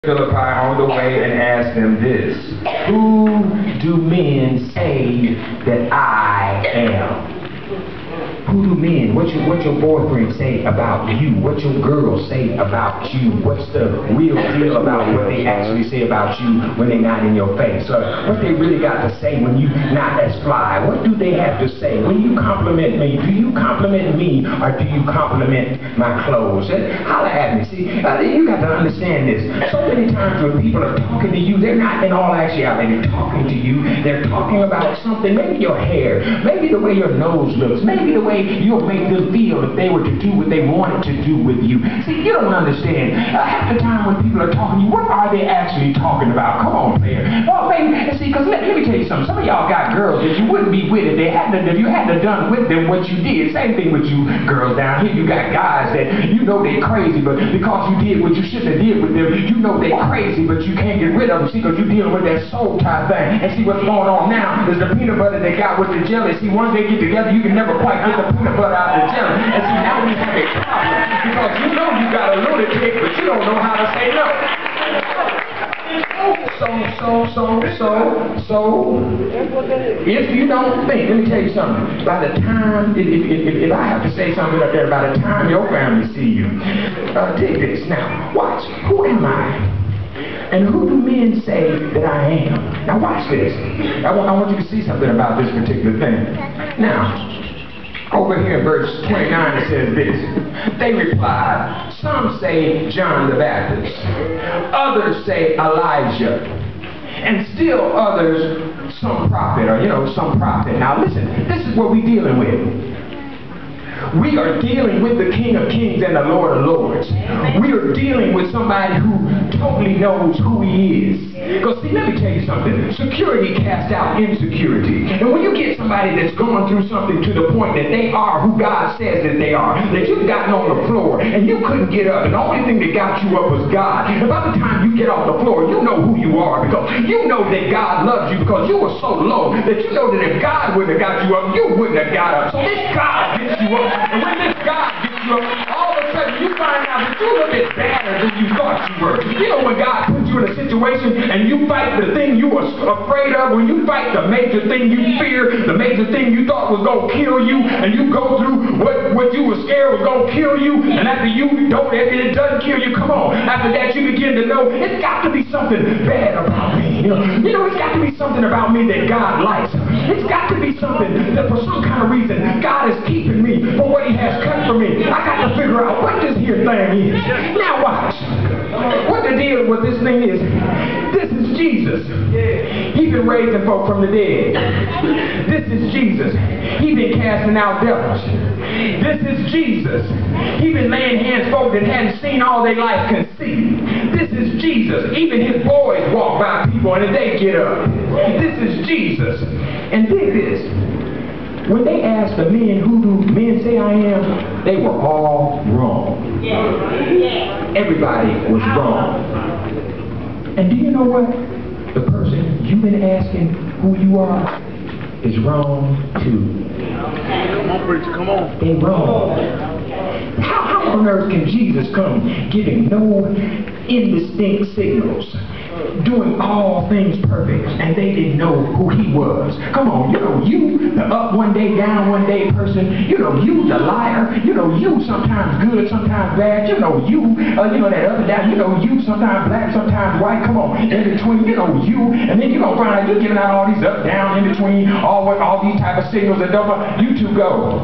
Philippi on the way and asked them this: who do men say that I am? Who do men, what your boyfriend say about you? What your girls say about you? What's the real deal about what they actually say about you when they're not in your face? Or what they really got to say when you're not as fly? What do they have to say? When you compliment me, do you compliment me or do you compliment my clothes? Holla at me. See, you got to understand this. So many times when people are talking to you, they're not in all actuality talking to you. They're talking about something, maybe your hair, maybe the way your nose looks, maybe the way you'll make them feel if they were to do what they wanted to do with you. See, you don't understand. Half the time when people are talking to you, what are they actually talking about? Come on, player. Oh, baby, see, because let me tell you something. Some of y'all got girls that you wouldn't be with if you hadn't done with them what you did. Same thing with you girls down here. You got guys that you know they're crazy, but because you did what you shouldn't have did with them, you know they're crazy, but you can't get rid of them. See, because you're dealing with that soul type thing. And see, what's going on now is the peanut butter they got with the jelly. See, once they get together, you can never quite get the peanut butter out of the jelly. And see, now we have a problem because you know you got a lunatic, but you don't know how to say no. So, if you don't think, let me tell you something, by the time, if I have to say something up there, by the time your family see you, take this. Now, watch, who am I? And who do men say that I am? Now watch this. I want you to see something about this particular thing. Now, over here in verse 29 it says this: they replied, some say John the Baptist, others say Elijah, and still others some prophet, or some prophet. Now listen, this is what we're dealing with. We are dealing with the King of Kings and the Lord of Lords. We are dealing with somebody who totally knows who he is. Because see, let me tell you something. Security casts out insecurity. And when you get somebody that's going through something to the point that they are who God says that they are, that you've gotten on the floor and you couldn't get up, and the only thing that got you up was God. And by the time you get off the floor, you know who you are, because you know that God loves you, because you were so low that you know that if God wouldn't have got you up, you wouldn't have got up. So this God gets you up. And when this God gets you up, all of a sudden you find out that you're a little bit badder than you thought you were. You know, when God puts you in a situation and you fight the thing you were afraid of, when you fight the major thing you fear, the major thing you thought was going to kill you, and you go through what you were scared was going to kill you, and after you don't, if it doesn't kill you, come on. After that you begin to know, it's got to be something bad about me. You know, it's got to be something about me that God likes. It's got to be something that for some kind of reason God is keeping me for what he has cut for me. I got to figure out what this here thing is. Now watch. What the deal with this thing is, this is Jesus. He's been raising folk from the dead. This is Jesus. He's been casting out devils. This is Jesus. He's been laying hands folk that hadn't seen all their life can see. This is Jesus. Even his boys walk by people and they get up. This is Jesus. And dig this. When they asked the men, who do men say I am, they were all wrong. Everybody was wrong. And do you know what? The person you've been asking who you are is wrong too. Come on, preacher, come on. They're wrong. How on earth can Jesus come giving no indistinct signals, doing all things perfect, and they didn't know who he was? Come on, you the up one day, down one day person, you the liar, you sometimes good, sometimes bad, you that up and down, you sometimes black, sometimes white, come on, in between, and then you're going to find out you're giving out all these up, down, in between, all these type of signals that don't, you two go.